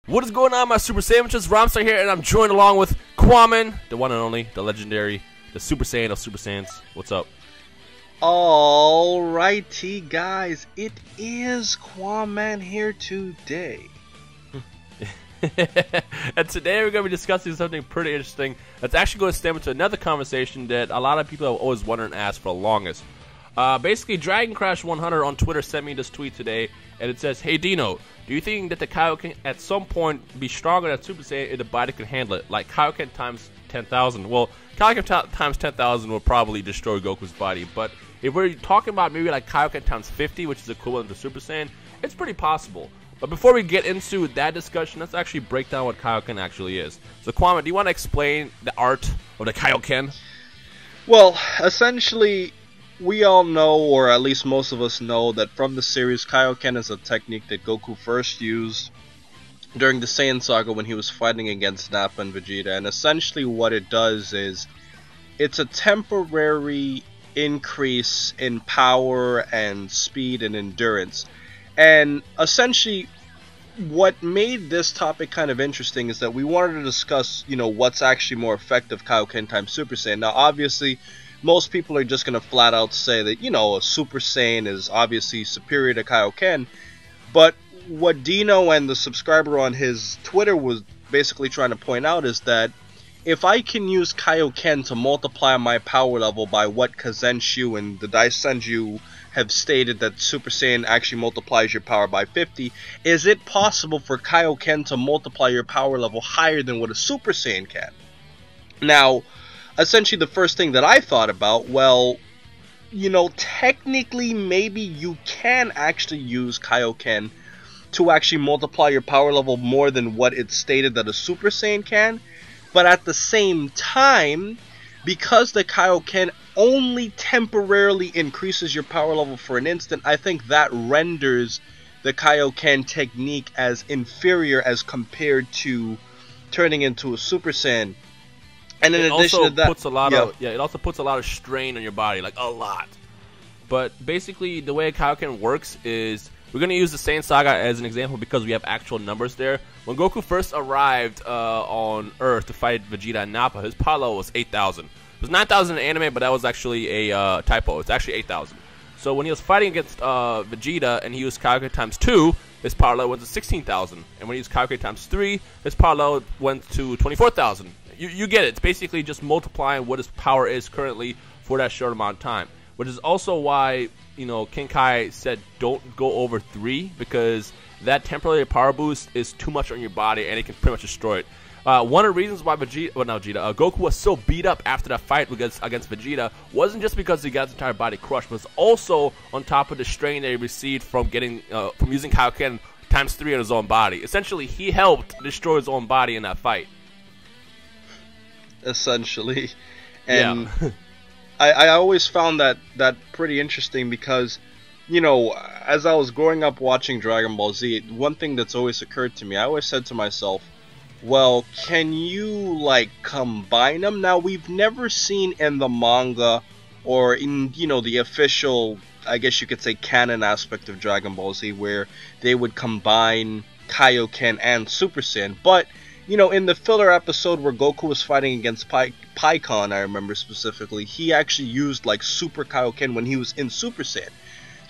What is going on, my Super Sandwiches? Rhymestyle here, and I'm joined along with Kwame, the one and only, the legendary, the Super Saiyan of Super Saiyans. What's up? Alrighty, guys, it is Kwame here today. And today we're going to be discussing something pretty interesting that's actually going to stem into another conversation that a lot of people have always wondered and asked for the longest. Basically, Dragon Crash 100 on Twitter sent me this tweet today, and it says, "Hey Dino, do you think that the Kaio-Ken at some point be stronger than Super Saiyan if the body can handle it? Like Kaio-Ken times 10,000. Well, Kaio-Ken times 10,000 will probably destroy Goku's body, but if we're talking about maybe like Kaio-Ken times 50, which is equivalent to Super Saiyan, it's pretty possible. But before we get into that discussion, let's actually break down what Kaio-Ken actually is. So Kwame, do you want to explain the art of the Kaio-Ken? Well, essentially, we all know, or at least most of us know, that from the series, Kaio-Ken is a technique that Goku first used during the Saiyan Saga when he was fighting against Nappa and Vegeta. And essentially what it does is, it's a temporary increase in power and speed and endurance. And essentially, what made this topic kind of interesting is that we wanted to discuss, what's actually more effective, Kaio-Ken times Super Saiyan. Now, obviously, most people are just going to flat out say that, a Super Saiyan is obviously superior to Kaio-Ken. But what Dino and the subscriber on his Twitter was basically trying to point out is that if I can use Kaio-Ken to multiply my power level by what Kazenshu and the Daisenju have stated that Super Saiyan actually multiplies your power by 50, is it possible for Kaio-Ken to multiply your power level higher than what a Super Saiyan can? Now, essentially the first thing that I thought about, well, technically maybe you can actually use Kaio-Ken to actually multiply your power level more than what it's stated that a Super Saiyan can, but at the same time, because the Kaio-Ken only temporarily increases your power level for an instant, I think that renders the Kaio-Ken technique as inferior as compared to turning into a Super Saiyan. And in addition to that, it also puts a lot of strain on your body, like a lot. But basically, the way Kaio-Ken works is, we're going to use the Saiyan Saga as an example because we have actual numbers there. When Goku first arrived on Earth to fight Vegeta and Nappa, his power level was 8,000. It was 9,000 in anime, but that was actually a typo. It's actually 8,000. So when he was fighting against Vegeta and he used Kaio-Ken times 2, his power level went to 16,000. And when he used Kaio-Ken times 3, his power level went to 24,000. You get it. It's basically just multiplying what his power is currently for that short amount of time. Which is also why, King Kai said don't go over 3, because that temporary power boost is too much on your body and it can pretty much destroy it. One of the reasons why Goku was so beat up after that fight against Vegeta wasn't just because he got his entire body crushed, but it's also on top of the strain that he received from using Kaio-Ken times 3 on his own body. Essentially, he helped destroy his own body in that fight. Essentially. And yeah. I always found that pretty interesting because, as I was growing up watching Dragon Ball Z, one thing that's always occurred to me, I always said to myself, well, can you, combine them? Now, we've never seen in the manga or in, the official, I guess you could say, canon aspect of Dragon Ball Z where they would combine Kaio-Ken and Super Saiyan. But, in the filler episode where Goku was fighting against Pikkon, I remember specifically, he actually used, Super Kaio-Ken when he was in Super Saiyan.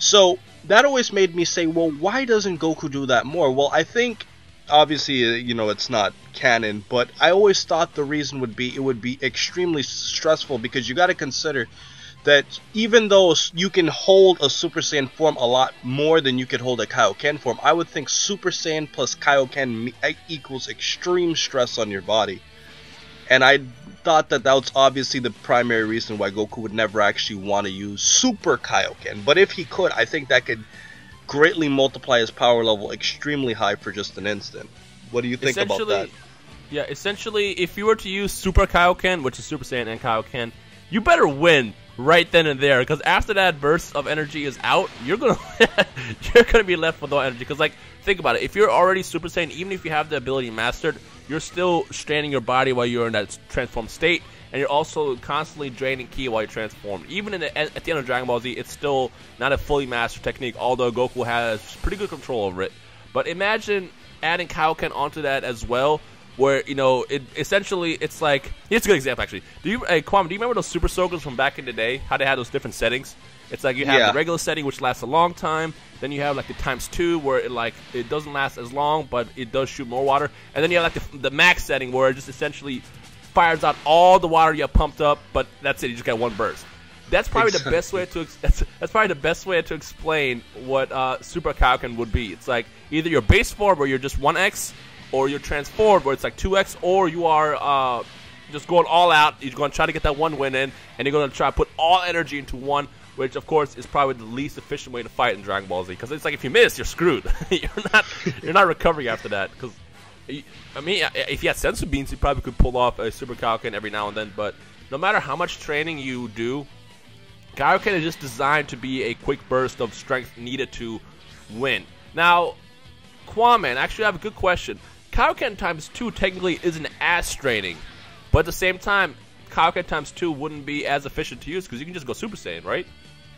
So, that always made me say, well, why doesn't Goku do that more? Well, I think, obviously, it's not canon, but I always thought the reason would be it would be extremely stressful because you got to consider that even though you can hold a Super Saiyan form a lot more than you could hold a Kaio-Ken form, I would think Super Saiyan plus Kaio-Ken equals extreme stress on your body. And I thought that was obviously the primary reason why Goku would never actually want to use Super Kaio-Ken. But if he could, I think that could greatly multiply his power level extremely high for just an instant. What do you think about that? Yeah, essentially, if you were to use Super Kaio-Ken, which is Super Saiyan and Kaio-Ken, you better win right then and there, because after that burst of energy is out, you're gonna be left with no energy. Because think about it, if you're already Super Saiyan, even if you have the ability mastered, you're still straining your body while you're in that transformed state, and you're also constantly draining ki while you're transformed. Even at the end of Dragon Ball Z, it's still not a fully mastered technique, although Goku has pretty good control over it. But imagine adding Kaio-Ken onto that as well, where it's like, here's a good example actually. Kwame, do you remember those Super Soakers from back in the day? How they had those different settings? It's like you have the regular setting, which lasts a long time. Then you have like the ×2, where it doesn't last as long, but it does shoot more water. And then you have like the max setting, where it just essentially fires out all the water you have pumped up, but that's it. You just get one burst. That's probably the best way to that's probably the best way to explain what Super Kaioken would be. It's like either your base form, where you're just 1x, or you're transformed, where it's like 2x, or you are just going all out. You're going to try to get that one win in, and you're going to try to put all energy into one, which of course is probably the least efficient way to fight in Dragon Ball Z, because it's like if you miss, you're screwed. you're not recovering after that. Because I mean, if you had sensu beans, you probably could pull off a Super Kaioken every now and then. But no matter how much training you do, Kaioken is just designed to be a quick burst of strength needed to win. Now, Kwame, actually, I have a good question. Kaioken ×2 technically isn't as straining, but at the same time, Kaioken ×2 wouldn't be as efficient to use because you can just go Super Saiyan, right?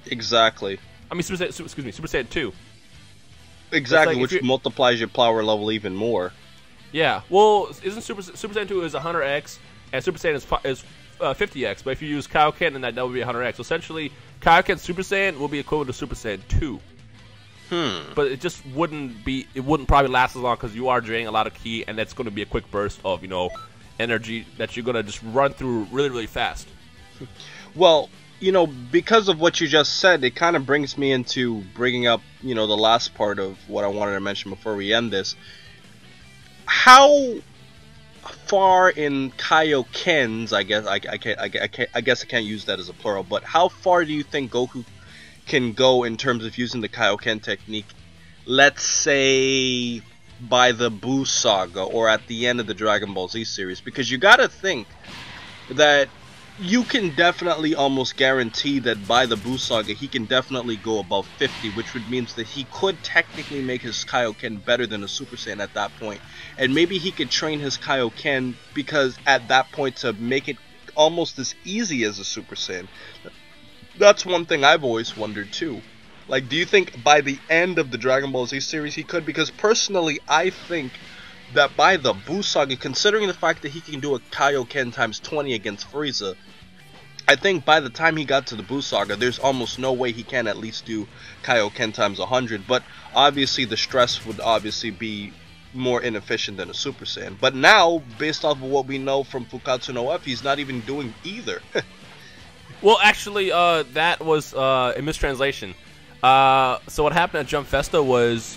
Exactly. I mean, Super Saiyan 2. Exactly, like which multiplies your power level even more. Yeah. Well, isn't Super Saiyan 2 is 100x, and Super Saiyan is 50x, but if you use Kaio-Ken, then that would be 100x. So essentially, Kaio-Ken Super Saiyan will be equivalent to Super Saiyan 2. But it just wouldn't probably last as long because you are draining a lot of ki, and that's going to be a quick burst of, energy that you're going to just run through really, really fast. Well, because of what you just said, it kind of brings me into bringing up, the last part of what I wanted to mention before we end this. How far in Kaio-Kens, I guess I can't use that as a plural, but how far do you think Goku can go in terms of using the Kaio-Ken technique, let's say by the Buu Saga or at the end of the Dragon Ball Z series? Because you gotta think that you can definitely almost guarantee that by the Buu Saga he can definitely go above 50, which would mean that he could technically make his Kaio-Ken better than a Super Saiyan at that point. And maybe he could train his Kaio-Ken because at that point to make it almost as easy as a Super Saiyan. That's one thing I've always wondered too. Like, do you think by the end of the Dragon Ball Z series he could? Because personally, I think that by the Buu Saga, considering the fact that he can do a Kaio-Ken ×20 against Frieza, I think by the time he got to the Buu Saga, there's almost no way he can at least do Kaio-Ken ×100. But obviously, the stress would obviously be more inefficient than a Super Saiyan. But now, based off of what we know from Fukatsu no F, he's not even doing either. Well, actually, that was a mistranslation. So what happened at Jump Festa was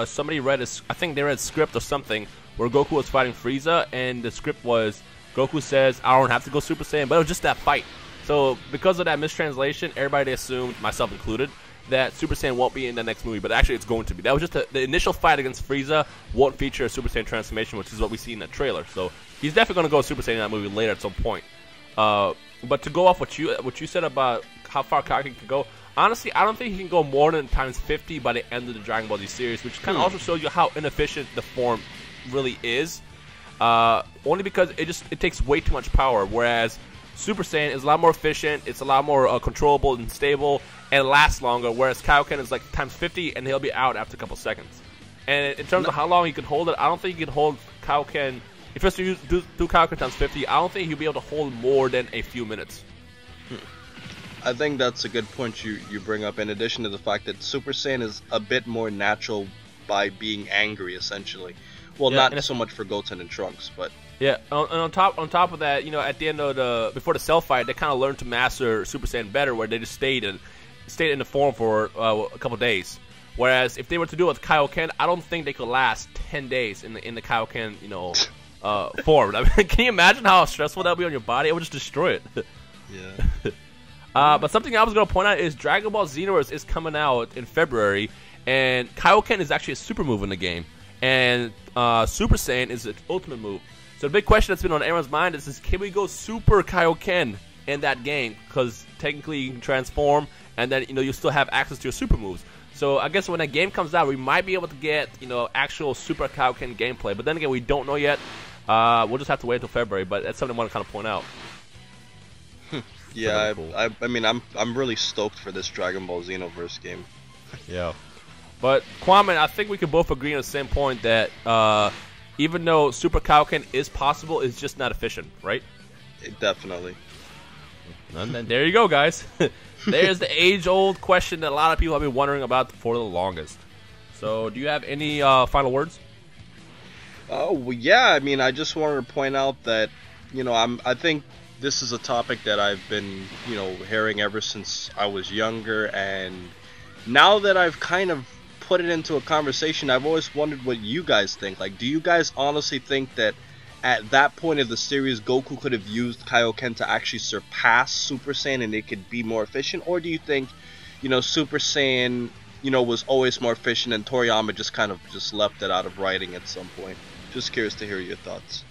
somebody read I think they read a script or something where Goku was fighting Frieza, and the script was Goku says, "I don't have to go Super Saiyan," but it was just that fight. So because of that mistranslation, everybody assumed, myself included, that Super Saiyan won't be in the next movie, but actually it's going to be. That was just the initial fight against Frieza won't feature a Super Saiyan transformation, which is what we see in the trailer. So he's definitely going to go Super Saiyan in that movie later at some point. But to go off what you said about how far Kaioken can go, honestly, I don't think he can go more than ×50 by the end of the Dragon Ball Z series, which kind of also shows you how inefficient the form really is. Only because it takes way too much power, whereas Super Saiyan is a lot more efficient, it's a lot more controllable and stable, and lasts longer, whereas Kaioken is like ×50 and he'll be out after a couple seconds. And in terms of how long he can hold it, I don't think he can hold Kaioken. If he has to do Kaioken ×50, I don't think he'll be able to hold more than a few minutes. I think that's a good point you bring up, in addition to the fact that Super Saiyan is a bit more natural by being angry, essentially. Well, yeah, not so much for Goten and Trunks, but... Yeah, and on top of that, at the end of before the Cell fight, they kind of learned to master Super Saiyan better, where they just stayed in the form for a couple days. Whereas if they were to do it with Kaio-Ken, I don't think they could last 10 days in the Kaio-Ken, form. I mean, can you imagine how stressful that would be on your body? It would just destroy it. Yeah. But something I was going to point out is Dragon Ball Xenoverse is coming out in February, and Kaio-Ken is actually a super move in the game, and Super Saiyan is its ultimate move. So the big question that's been on everyone's mind is can we go Super Kaio-Ken in that game? Because technically you can transform, and then you still have access to your super moves. So I guess when that game comes out, we might be able to get actual Super Kaio-Ken gameplay. But then again, we don't know yet. We'll just have to wait until February. But that's something I want to kind of point out. Yeah, cool. I mean, I'm really stoked for this Dragon Ball Xenoverse game. Yeah. But Kwame, I think we can both agree on the same point that even though Super Kaioken is possible, it's just not efficient, right? Definitely. And then there you go, guys. There's the age-old question that a lot of people have been wondering about for the longest. So, do you have any final words? Oh, well, yeah. I mean, I just wanted to point out that, you know, I think this is a topic that I've been, you know, hearing ever since I was younger, and now that I've kind of put it into a conversation, I've always wondered what you guys think. Like, do you guys honestly think that at that point of the series, Goku could have used Kaio-Ken to actually surpass Super Saiyan and it could be more efficient? Or do you think, you know, Super Saiyan, you know, was always more efficient and Toriyama just kind of just left it out of writing at some point? Just curious to hear your thoughts.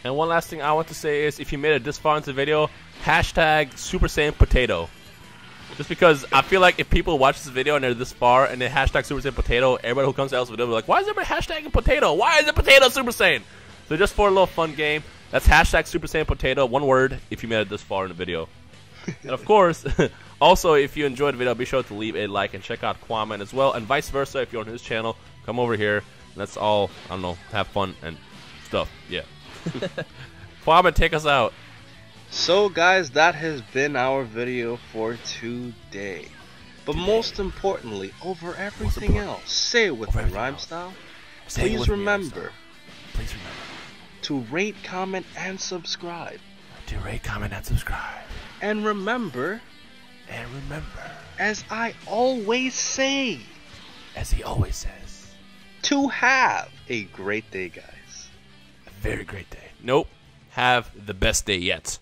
And one last thing I want to say is, if you made it this far into the video, hashtag Super Saiyan Potato. Just because I feel like if people watch this video and they're this far and they hashtag Super Saiyan Potato, everybody who comes to us will be like, why is everybody hashtagging Potato? Why is it Potato Super Saiyan? So just for a little fun game, that's hashtag Super Saiyan Potato, one word, if you made it this far in the video. And of course, also, if you enjoyed the video, be sure to leave a like and check out Kwame as well, and vice versa. If you're on his channel, come over here. And let's all, I don't know, have fun and stuff. Yeah. Kwame, take us out. So guys, that has been our video for today. But most importantly, over everything else, say it with me, Rhymestyle. Please remember to rate, comment, and subscribe. And remember, as I always say, as he always says, to have a great day, guys. a very great day. Nope. Have the best day yet.